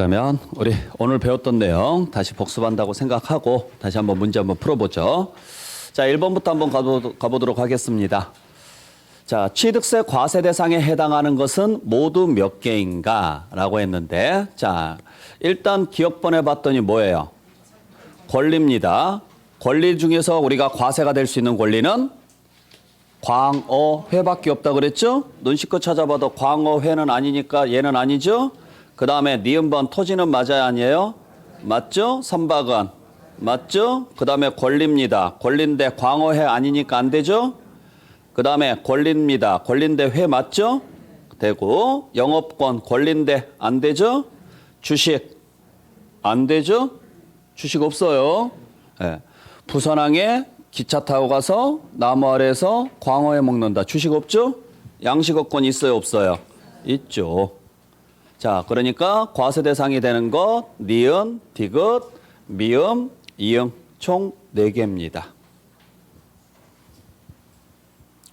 그러면 우리 오늘 배웠던 내용 다시 복습한다고 생각하고 다시 한번 문제 한번 풀어보죠. 자, 1번부터 한번 가보도록 하겠습니다. 자, 취득세 과세 대상에 해당하는 것은 모두 몇 개인가? 라고 했는데, 자, 일단 기억번에 봤더니 뭐예요? 권리입니다. 권리 중에서 우리가 과세가 될 수 있는 권리는 광어회밖에 없다 그랬죠? 눈 씻고 찾아봐도 광어회는 아니니까 얘는 아니죠? 그 다음에 니은번 토지는 맞아야 아니에요? 맞죠? 선박은 맞죠? 그 다음에 권리입니다. 권리인데 광어회 아니니까 안 되죠? 그 다음에 권리입니다. 권리인데 회 맞죠? 되고 영업권 권리인데 안 되죠? 주식 안 되죠? 주식 없어요. 네. 부산항에 기차 타고 가서 나무 아래에서 광어회 먹는다. 주식 없죠? 양식업권 있어요? 없어요? 있죠. 자, 그러니까 과세 대상이 되는 것 니은, 디귿, 미음, 이응 총 4개입니다.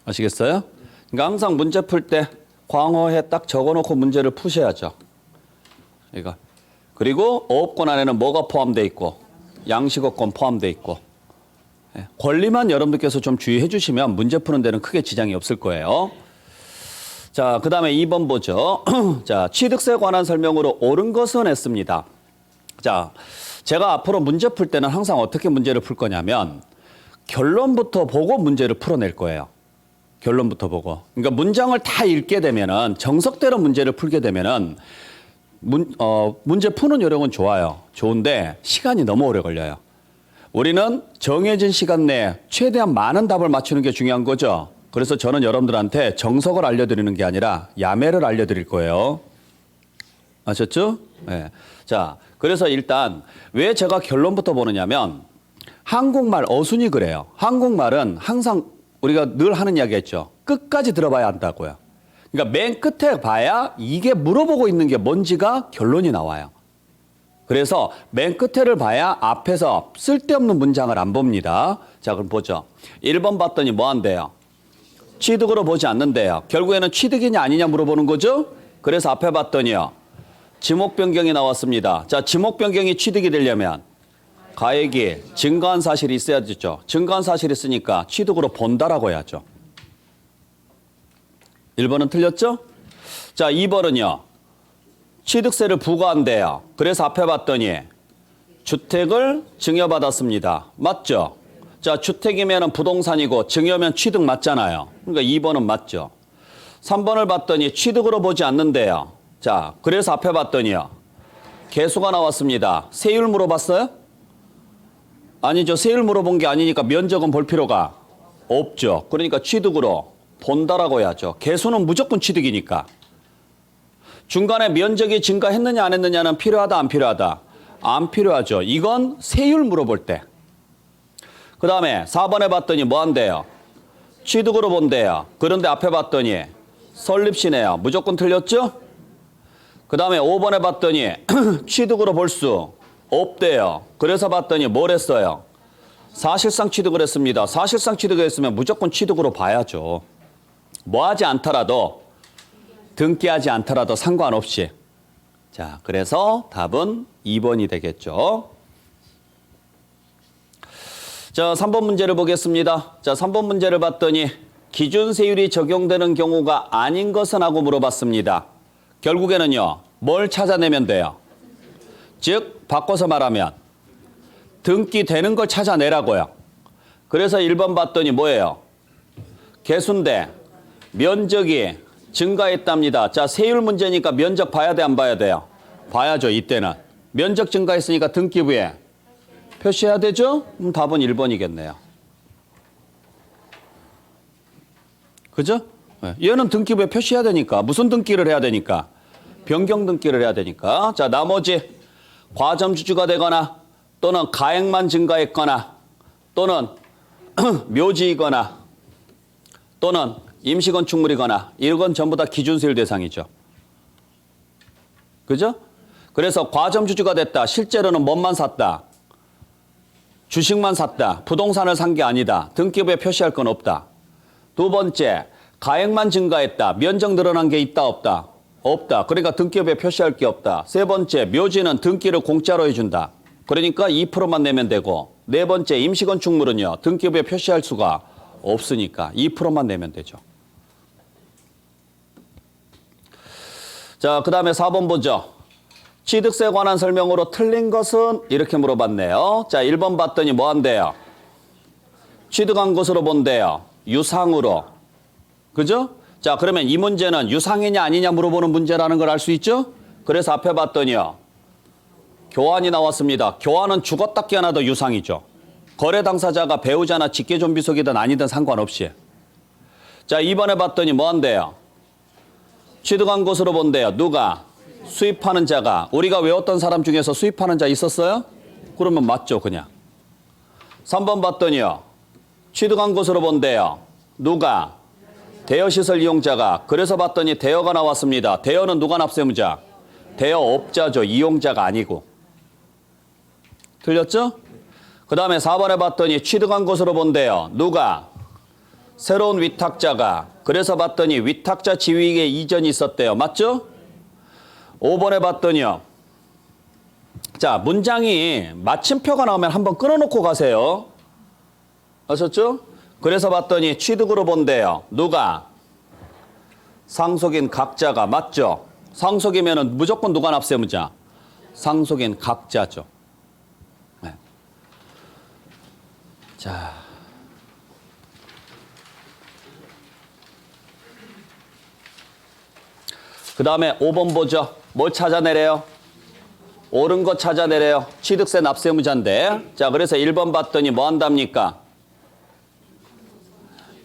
아시겠어요? 그러니까 항상 문제 풀 때 광어회 딱 적어놓고 문제를 푸셔야죠. 이거. 그리고 어업권 안에는 뭐가 포함되어 있고 양식업권 포함되어 있고 권리만 여러분들께서 좀 주의해 주시면 문제 푸는 데는 크게 지장이 없을 거예요. 자, 그 다음에 2번 보죠. 자, 취득세에 관한 설명으로 옳은 것은 했습니다. 자, 제가 앞으로 문제 풀 때는 항상 어떻게 문제를 풀 거냐면 결론부터 보고 문제를 풀어낼 거예요. 결론부터 보고. 그러니까 문장을 다 읽게 되면은 정석대로 문제를 풀게 되면은 문제 푸는 요령은 좋아요. 좋은데 시간이 너무 오래 걸려요. 우리는 정해진 시간 내에 최대한 많은 답을 맞추는 게 중요한 거죠. 그래서 저는 여러분들한테 정석을 알려드리는 게 아니라 야매를 알려드릴 거예요. 아셨죠? 네. 자, 그래서 일단 왜 제가 결론부터 보느냐면 한국말 어순이 그래요. 한국말은 항상 우리가 늘 하는 이야기 했죠. 끝까지 들어봐야 한다고요. 그러니까 맨 끝에 봐야 이게 물어보고 있는 게 뭔지가 결론이 나와요. 그래서 맨 끝에를 봐야 앞에서 쓸데없는 문장을 안 봅니다. 자, 그럼 보죠. 1번 봤더니 뭐 한대요? 취득으로 보지 않는데요. 결국에는 취득이냐 아니냐 물어보는 거죠. 그래서 앞에 봤더니요. 지목 변경이 나왔습니다. 자, 지목 변경이 취득이 되려면 가액이 증가한 사실이 있어야 되죠. 증가한 사실이 있으니까 취득으로 본다라고 해야죠. 1번은 틀렸죠? 자, 2번은요. 취득세를 부과한대요. 그래서 앞에 봤더니 주택을 증여받았습니다. 맞죠? 자, 주택이면 부동산이고 증여면 취득 맞잖아요. 그러니까 2번은 맞죠. 3번을 봤더니 취득으로 보지 않는데요. 자, 그래서 앞에 봤더니요. 개수가 나왔습니다. 세율 물어봤어요? 아니죠. 세율 물어본 게 아니니까 면적은 볼 필요가 없죠. 그러니까 취득으로 본다라고 해야죠. 개수는 무조건 취득이니까. 중간에 면적이 증가했느냐 안 했느냐는 필요하다 안 필요하다? 안 필요하죠. 이건 세율 물어볼 때. 그 다음에 4번에 봤더니 뭐 한대요? 취득으로 본대요. 그런데 앞에 봤더니 설립시네요. 무조건 틀렸죠? 그 다음에 5번에 봤더니 취득으로 볼 수 없대요. 그래서 봤더니 뭘 했어요? 사실상 취득을 했습니다. 사실상 취득을 했으면 무조건 취득으로 봐야죠. 뭐 하지 않더라도 등기하지 않더라도 상관없이. 자, 그래서 답은 2번이 되겠죠. 자, 3번 문제를 보겠습니다. 자, 3번 문제를 봤더니 기준세율이 적용되는 경우가 아닌 것은 하고 물어봤습니다. 결국에는요, 뭘 찾아내면 돼요? 즉, 바꿔서 말하면 등기되는 걸 찾아내라고요. 그래서 1번 봤더니 뭐예요? 개수인데 면적이 증가했답니다. 자, 세율 문제니까 면적 봐야 돼, 안 봐야 돼요? 봐야죠, 이때는. 면적 증가했으니까 등기부에 표시해야 되죠? 그럼 답은 1번이겠네요. 그죠? 얘는 등기부에 표시해야 되니까. 무슨 등기를 해야 되니까? 변경 등기를 해야 되니까. 자, 나머지 과점주주가 되거나 또는 가액만 증가했거나 또는 묘지이거나 또는 임시건축물이거나 이건 전부 다 기준세율 대상이죠. 그죠? 그래서 과점주주가 됐다. 실제로는 뭐만 샀다? 주식만 샀다. 부동산을 산 게 아니다. 등기부에 표시할 건 없다. 두 번째, 가액만 증가했다. 면적 늘어난 게 있다 없다? 없다. 그러니까 등기부에 표시할 게 없다. 세 번째, 묘지는 등기를 공짜로 해준다. 그러니까 2%만 내면 되고, 네 번째, 임시건축물은요, 등기부에 표시할 수가 없으니까 2%만 내면 되죠. 자, 그 다음에 4번 보죠. 취득세에 관한 설명으로 틀린 것은? 이렇게 물어봤네요. 자, 1번 봤더니 뭐 한대요? 취득한 것으로 본대요. 유상으로. 그죠? 자, 그러면 이 문제는 유상이냐 아니냐 물어보는 문제라는 걸 알 수 있죠? 그래서 앞에 봤더니요. 교환이 나왔습니다. 교환은 죽었다 깨어나도 유상이죠. 거래 당사자가 배우자나 직계존비속이든 아니든 상관없이. 자, 2번에 봤더니 뭐 한대요? 취득한 것으로 본대요. 누가? 수입하는 자가. 우리가 외웠던 사람 중에서 수입하는 자 있었어요? 그러면 맞죠, 그냥. 3번 봤더니요. 취득한 것으로 본대요. 누가? 대여시설 이용자가. 그래서 봤더니 대여가 나왔습니다. 대여는 누가 납세무자? 대여업자죠. 이용자가 아니고. 틀렸죠? 그 다음에 4번에 봤더니 취득한 것으로 본대요. 누가? 새로운 위탁자가. 그래서 봤더니 위탁자 지위에 이전이 있었대요. 맞죠? 5번에 봤더니요. 자, 문장이 마침표가 나오면 한번 끊어놓고 가세요. 아셨죠? 그래서 봤더니 취득으로 본대요. 누가? 상속인 각자가. 맞죠? 상속이면은 무조건 누가 납세무자? 상속인 각자죠. 네. 자. 그 다음에 5번 보죠. 뭘 찾아내래요? 옳은 거 찾아내래요. 취득세 납세무자인데. 자, 그래서 1번 봤더니 뭐 한답니까?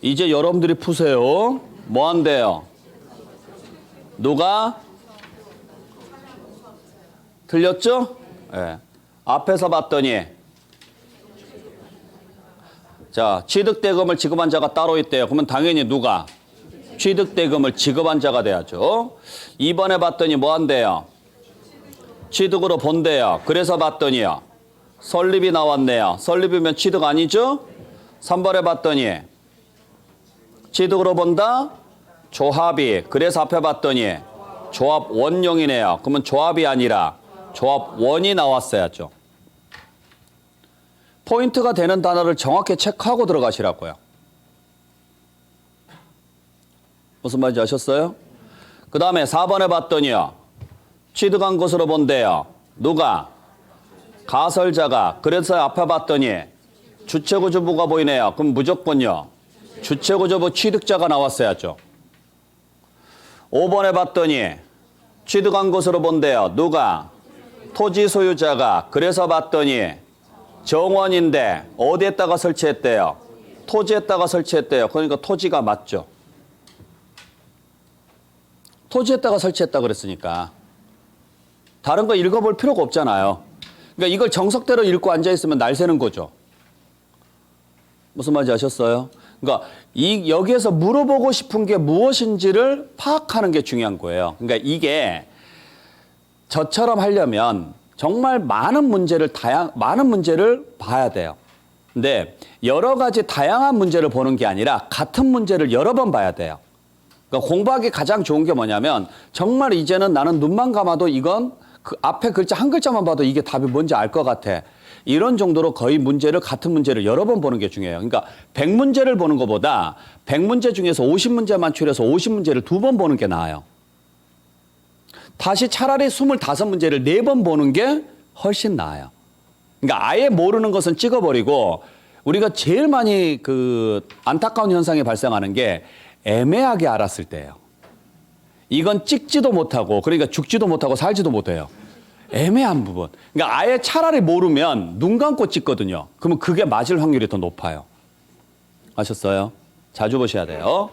이제 여러분들이 푸세요. 뭐 한대요? 누가? 틀렸죠? 네. 앞에서 봤더니 자, 취득대금을 지급한 자가 따로 있대요. 그러면 당연히 누가? 취득대금을 지급한 자가 돼야죠. 2번에 봤더니 뭐 한대요? 취득으로 본대요. 그래서 봤더니요. 설립이 나왔네요. 설립이면 취득 아니죠? 3번에 봤더니 취득으로 본다? 조합이. 그래서 앞에 봤더니 조합 원용이네요. 그러면 조합이 아니라 조합 원이 나왔어야죠. 포인트가 되는 단어를 정확히 체크하고 들어가시라고요. 무슨 말인지 아셨어요? 그 다음에 4번에 봤더니요. 취득한 것으로 본대요. 누가? 가설자가. 그래서 앞에 봤더니 주체구조부가 보이네요. 그럼 무조건요. 주체구조부 취득자가 나왔어야죠. 5번에 봤더니 취득한 것으로 본대요. 누가? 토지 소유자가. 그래서 봤더니 정원인데 어디에다가 설치했대요? 토지에다가 설치했대요. 그러니까 토지가 맞죠. 토지에다가 설치했다 그랬으니까. 다른 거 읽어볼 필요가 없잖아요. 그러니까 이걸 정석대로 읽고 앉아있으면 날 새는 거죠. 무슨 말인지 아셨어요? 그러니까 여기에서 물어보고 싶은 게 무엇인지를 파악하는 게 중요한 거예요. 그러니까 이게 저처럼 하려면 정말 많은 문제를 봐야 돼요. 근데 여러 가지 다양한 문제를 보는 게 아니라 같은 문제를 여러 번 봐야 돼요. 그러니까 공부하기 가장 좋은 게 뭐냐면 정말 이제는 나는 눈만 감아도 이건 그 앞에 글자 한 글자만 봐도 이게 답이 뭔지 알 것 같아. 이런 정도로 거의 같은 문제를 여러 번 보는 게 중요해요. 그러니까 100문제를 보는 것보다 100문제 중에서 50문제만 추려서 50문제를 2번 보는 게 나아요. 다시 차라리 25문제를 4번 보는 게 훨씬 나아요. 그러니까 아예 모르는 것은 찍어버리고 우리가 제일 많이 안타까운 현상이 발생하는 게 애매하게 알았을 때예요. 이건 찍지도 못하고 그러니까 죽지도 못하고 살지도 못해요. 애매한 부분. 그러니까 아예 차라리 모르면 눈 감고 찍거든요. 그러면 그게 맞을 확률이 더 높아요. 아셨어요? 자주 보셔야 돼요.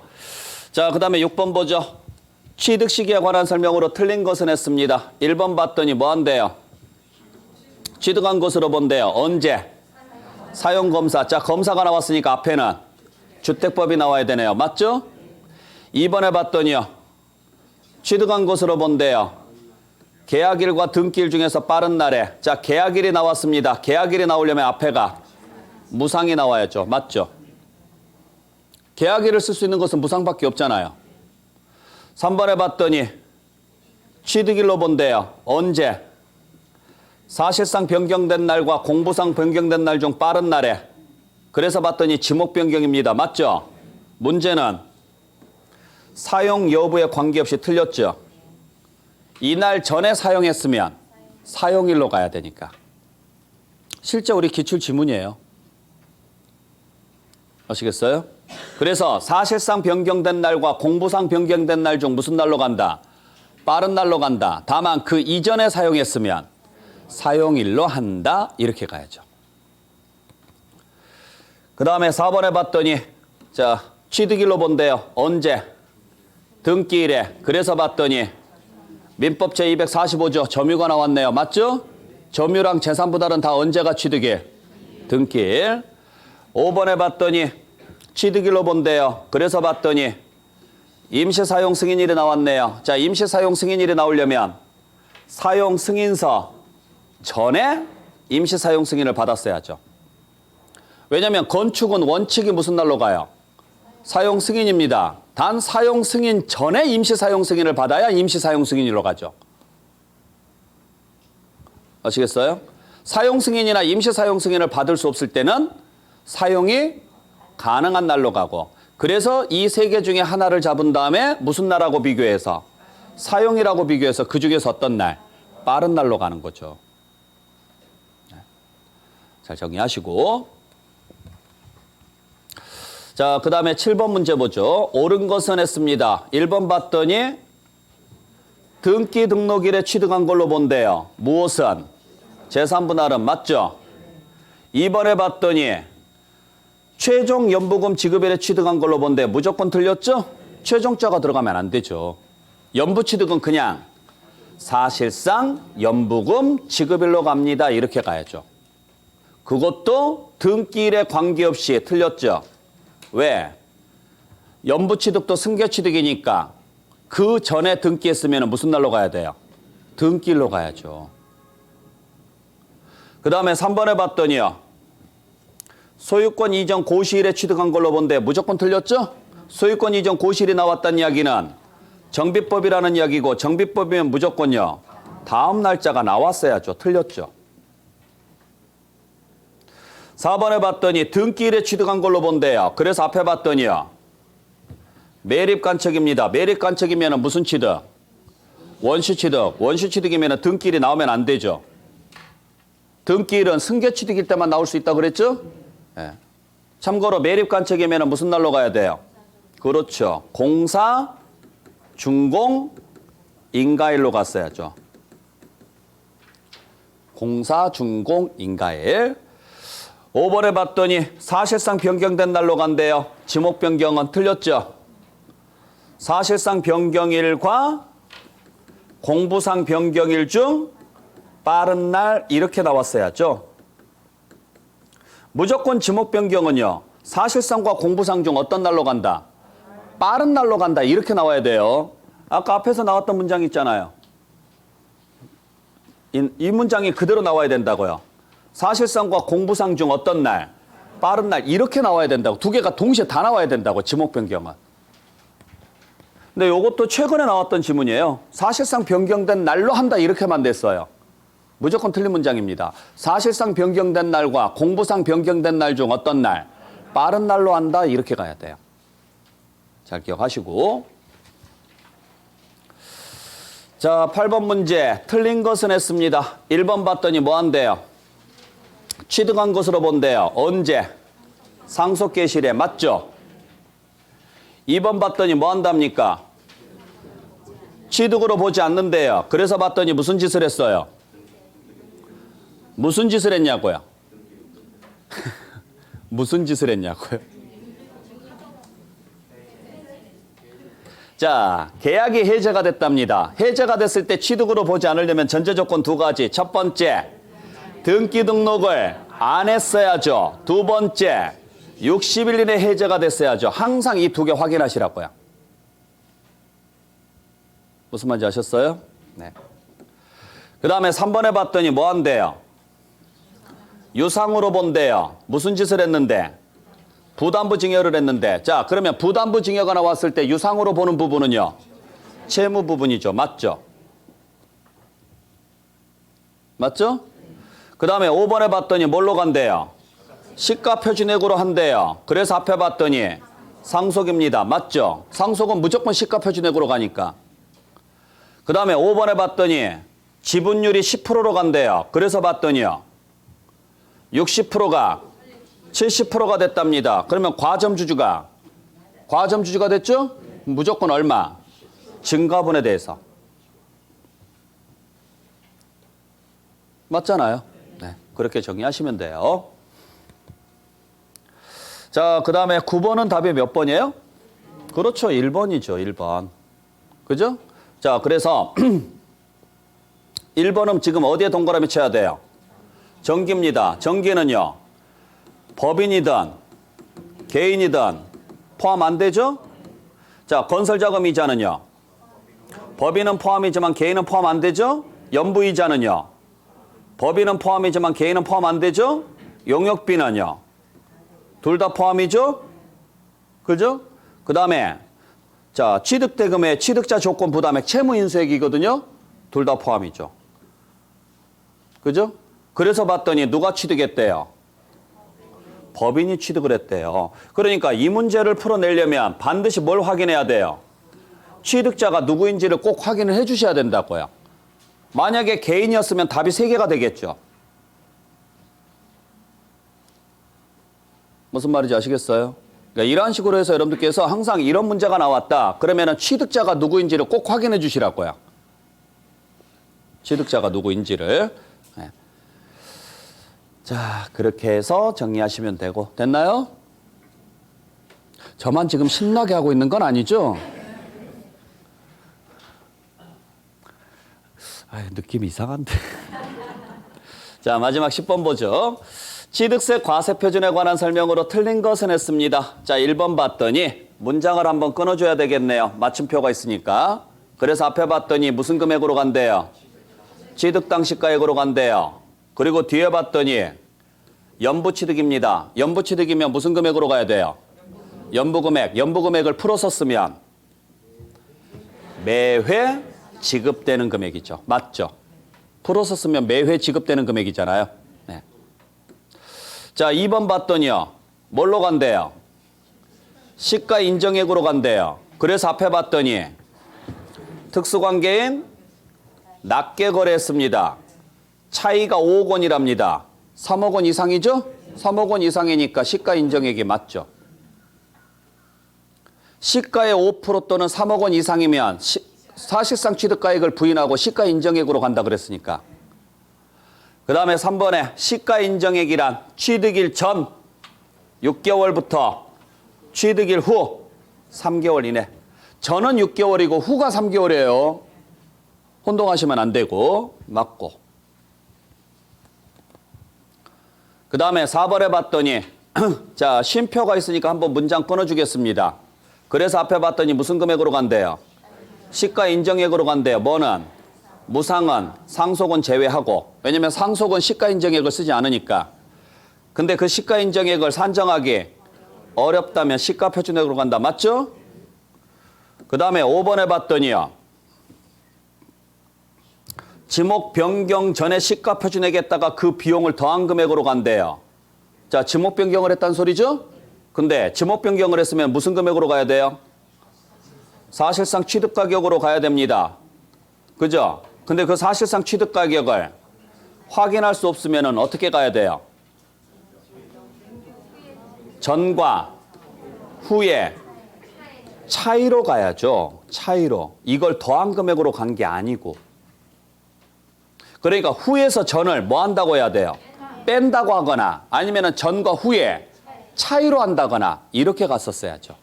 자, 그 다음에 6번 보죠. 취득 시기에 관한 설명으로 틀린 것은 했습니다. 1번 봤더니 뭐 한대요? 취득한 것으로 본대요. 언제? 사용검사. 자, 검사가 나왔으니까 앞에는 주택법이 나와야 되네요. 맞죠? 2번에 봤더니요. 취득한 것으로 본대요. 계약일과 등기일 중에서 빠른 날에. 자, 계약일이 나왔습니다. 계약일이 나오려면 앞에가 무상이 나와야죠. 맞죠? 계약일을 쓸 수 있는 것은 무상밖에 없잖아요. 3번에 봤더니 취득일로 본대요. 언제? 사실상 변경된 날과 공부상 변경된 날 중 빠른 날에. 그래서 봤더니 지목 변경입니다. 맞죠? 문제는 사용 여부에 관계없이 틀렸죠. 이날 전에 사용했으면 사용일로 가야 되니까. 실제 우리 기출 지문이에요. 아시겠어요? 그래서 사실상 변경된 날과 공부상 변경된 날 중 무슨 날로 간다? 빠른 날로 간다. 다만 그 이전에 사용했으면 사용일로 한다. 이렇게 가야죠. 그 다음에 4번에 봤더니 자 취득일로 본대요. 언제? 등기일에. 그래서 봤더니 민법 제245조 점유가 나왔네요. 맞죠? 점유랑 재산부달은 다 언제가 취득일? 등기일. 5번에 봤더니 취득일로 본대요. 그래서 봤더니 임시사용 승인일이 나왔네요. 자, 임시사용 승인일이 나오려면 사용 승인서 전에 임시사용 승인을 받았어야죠. 왜냐하면 건축은 원칙이 무슨 날로 가요? 사용 승인입니다. 단 사용 승인 전에 임시사용 승인을 받아야 임시사용 승인일로 가죠. 아시겠어요? 사용 승인이나 임시사용 승인을 받을 수 없을 때는 사용이 가능한 날로 가고, 그래서 이 세 개 중에 하나를 잡은 다음에 무슨 날하고 비교해서? 사용이라고 비교해서 그 중에서 어떤 날? 빠른 날로 가는 거죠. 잘 정리하시고. 자, 그 다음에 7번 문제 보죠. 옳은 것은 했습니다. 1번 봤더니 등기 등록일에 취득한 걸로 본대요. 무엇은? 재산분할은 맞죠? 2번에 봤더니 최종 연부금 지급일에 취득한 걸로 본데 무조건 틀렸죠? 최종자가 들어가면 안 되죠. 연부 취득은 그냥 사실상 연부금 지급일로 갑니다. 이렇게 가야죠. 그것도 등기일에 관계없이 틀렸죠. 왜? 연부 취득도 승계 취득이니까 그 전에 등기했으면 무슨 날로 가야 돼요? 등기일로 가야죠. 그 다음에 3번에 봤더니요. 소유권 이전 고시일에 취득한 걸로 본데 무조건 틀렸죠? 소유권 이전 고시일이 나왔다는 이야기는 정비법이라는 이야기고, 정비법이면 무조건요. 다음 날짜가 나왔어야죠. 틀렸죠. 4번에 봤더니 등기일에 취득한 걸로 본대요. 그래서 앞에 봤더니요. 매립간척입니다. 매립간척이면 무슨 취득? 원시취득. 원시취득이면 등기일이 나오면 안 되죠. 등기일은 승계취득일 때만 나올 수 있다고 그랬죠? 네. 참고로 매립간척이면 무슨 날로 가야 돼요? 그렇죠. 공사, 준공, 인가일로 갔어야죠. 공사, 준공, 인가일. 5번에 봤더니 사실상 변경된 날로 간대요. 지목 변경은 틀렸죠. 사실상 변경일과 공부상 변경일 중 빠른 날 이렇게 나왔어야죠. 무조건 지목 변경은요. 사실상과 공부상 중 어떤 날로 간다? 빠른 날로 간다. 이렇게 나와야 돼요. 아까 앞에서 나왔던 문장 있잖아요. 이 문장이 그대로 나와야 된다고요. 사실상과 공부상 중 어떤 날? 빠른 날. 이렇게 나와야 된다고. 두 개가 동시에 다 나와야 된다고. 지목 변경은. 근데 이것도 최근에 나왔던 지문이에요. 사실상 변경된 날로 한다. 이렇게만 됐어요. 무조건 틀린 문장입니다. 사실상 변경된 날과 공부상 변경된 날 중 어떤 날? 빠른 날로 한다. 이렇게 가야 돼요. 잘 기억하시고. 자, 8번 문제. 틀린 것은 했습니다. 1번 봤더니 뭐 한대요? 취득한 것으로 본대요. 언제? 상속계실에. 맞죠? 2번 봤더니 뭐 한답니까? 취득으로 보지 않는데요. 그래서 봤더니 무슨 짓을 했어요? 무슨 짓을 했냐고요? 무슨 짓을 했냐고요? 자, 계약이 해제가 됐답니다. 해제가 됐을 때 취득으로 보지 않으려면 전제 조건 두 가지. 첫 번째, 등기 등록을 안 했어야죠. 두 번째, 60일 이내 해제가 됐어야죠. 항상 이 두 개 확인하시라고요. 무슨 말인지 아셨어요? 네. 그 다음에 3번에 봤더니 뭐 한대요? 유상으로 본대요. 무슨 짓을 했는데? 부담부 증여를 했는데. 자, 그러면 부담부 증여가 나왔을 때 유상으로 보는 부분은요? 채무 부분이죠. 맞죠? 맞죠? 그 다음에 5번에 봤더니 뭘로 간대요? 시가표준액으로 한대요. 그래서 앞에 봤더니 상속입니다. 맞죠? 상속은 무조건 시가표준액으로 가니까. 그 다음에 5번에 봤더니 지분율이 10%로 간대요. 그래서 봤더니요. 60%가 70%가 됐답니다. 그러면 과점주주가 됐죠? 무조건 얼마? 증가분에 대해서. 맞잖아요. 네, 그렇게 정리하시면 돼요. 자, 그 다음에 9번은 답이 몇 번이에요? 그렇죠. 1번이죠. 1번. 그죠? 자, 그래서 1번은 지금 어디에 동그라미 쳐야 돼요? 정기입니다. 정기는요. 법인이든 개인이든 포함 안 되죠? 자, 건설자금이자는요. 법인은 포함이지만 개인은 포함 안 되죠? 연부이자는요. 법인은 포함이지만 개인은 포함 안 되죠? 용역비는요. 둘 다 포함이죠? 그죠? 그 다음에 자, 취득대금의 취득자 조건 부담액 채무인수액이거든요. 둘 다 포함이죠. 그죠? 그래서 봤더니 누가 취득했대요? 법인이 취득을 했대요. 그러니까 이 문제를 풀어내려면 반드시 뭘 확인해야 돼요? 취득자가 누구인지를 꼭 확인을 해 주셔야 된다고요. 만약에 개인이었으면 답이 3개가 되겠죠. 무슨 말인지 아시겠어요? 그러니까 이런 식으로 해서 여러분들께서 항상 이런 문제가 나왔다. 그러면 취득자가 누구인지를 꼭 확인해 주시라고요. 취득자가 누구인지를. 네. 자, 그렇게 해서 정리하시면 되고. 됐나요? 저만 지금 신나게 하고 있는 건 아니죠? 느낌이 이상한데. 자, 마지막 10번 보죠. 취득세 과세표준에 관한 설명으로 틀린 것은 했습니다. 자, 1번 봤더니 문장을 한번 끊어줘야 되겠네요. 맞춤표가 있으니까. 그래서 앞에 봤더니 무슨 금액으로 간대요? 취득당 시가액으로 간대요. 그리고 뒤에 봤더니 연부취득입니다. 연부취득이면 무슨 금액으로 가야 돼요? 연부금액. 연부금액을 풀어서 쓰면 매회 지급되는 금액이죠. 맞죠? 풀어서 쓰면 매회 지급되는 금액이잖아요. 네. 자, 2번 봤더니요. 뭘로 간대요? 시가 인정액으로 간대요. 그래서 앞에 봤더니 특수관계인 낮게 거래했습니다. 차이가 5억 원이랍니다. 3억 원 이상이죠? 3억 원 이상이니까 시가 인정액이 맞죠. 시가의 5% 또는 3억 원 이상이면 사실상 취득가액을 부인하고 시가 인정액으로 간다 그랬으니까. 그 다음에 3번에 시가 인정액이란 취득일 전 6개월부터 취득일 후 3개월 이내. 전은 6개월이고 후가 3개월이에요. 혼동하시면 안 되고. 맞고. 그 다음에 4번에 봤더니 자, 쉼표가 있으니까 한번 문장 끊어주겠습니다. 그래서 앞에 봤더니 무슨 금액으로 간대요? 시가 인정액으로 간대요. 뭐는? 무상은, 상속은 제외하고. 왜냐면 상속은 시가 인정액을 쓰지 않으니까. 근데 그 시가 인정액을 산정하기 어렵다면 시가 표준액으로 간다. 맞죠? 그 다음에 5번에 봤더니요. 지목 변경 전에 시가 표준액에다가 그 비용을 더한 금액으로 간대요. 자, 지목 변경을 했다는 소리죠? 근데 지목 변경을 했으면 무슨 금액으로 가야 돼요? 사실상 취득 가격으로 가야 됩니다. 그죠? 근데 그 사실상 취득 가격을 확인할 수 없으면 어떻게 가야 돼요? 전과 후에 차이로 가야죠. 차이로. 이걸 더한 금액으로 간 게 아니고. 그러니까 후에서 전을 뭐 한다고 해야 돼요? 뺀다고 하거나 아니면 전과 후에 차이로 한다거나 이렇게 갔었어야죠.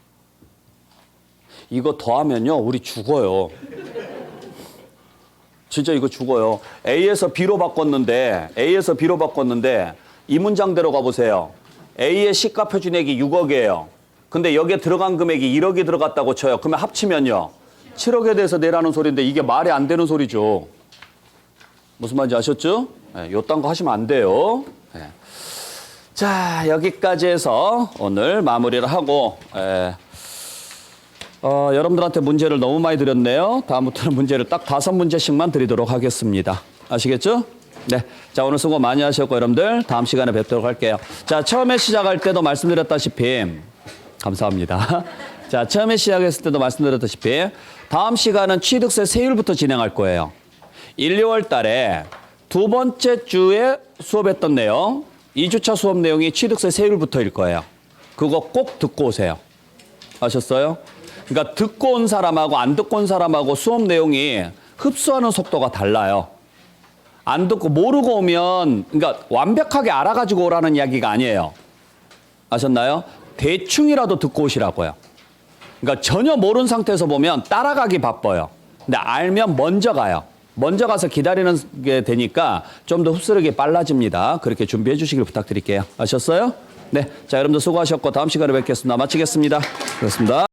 이거 더하면요. 우리 죽어요. 진짜 이거 죽어요. A에서 B로 바꿨는데 이 문장대로 가보세요. A의 시가 표준액이 6억이에요. 근데 여기에 들어간 금액이 1억이 들어갔다고 쳐요. 그러면 합치면요. 7억에 대해서 내라는 소리인데 이게 말이 안 되는 소리죠. 무슨 말인지 아셨죠? 네, 요딴 거 하시면 안 돼요. 네. 자, 여기까지 해서 오늘 마무리를 하고 여러분들한테 문제를 너무 많이 드렸네요. 다음부터는 문제를 딱 5문제씩만 드리도록 하겠습니다. 아시겠죠? 네. 자, 오늘 수고 많이 하셨고, 여러분들 다음 시간에 뵙도록 할게요. 자, 처음에 시작할 때도 말씀드렸다시피, 감사합니다. 자, 처음에 시작했을 때도 말씀드렸다시피, 다음 시간은 취득세 세율부터 진행할 거예요. 1, 2월 달에 두 번째 주에 수업했던 내용, 2주차 수업 내용이 취득세 세율부터일 거예요. 그거 꼭 듣고 오세요. 아셨어요? 그러니까 듣고 온 사람하고 안 듣고 온 사람하고 수업 내용이 흡수하는 속도가 달라요. 안 듣고 모르고 오면, 그러니까 완벽하게 알아가지고 오라는 이야기가 아니에요. 아셨나요? 대충이라도 듣고 오시라고요. 그러니까 전혀 모르는 상태에서 보면 따라가기 바빠요. 근데 알면 먼저 가요. 먼저 가서 기다리는 게 되니까 좀 더 흡수력이 빨라집니다. 그렇게 준비해 주시길 부탁드릴게요. 아셨어요? 네. 자, 여러분들 수고하셨고 다음 시간에 뵙겠습니다. 마치겠습니다. 그렇습니다.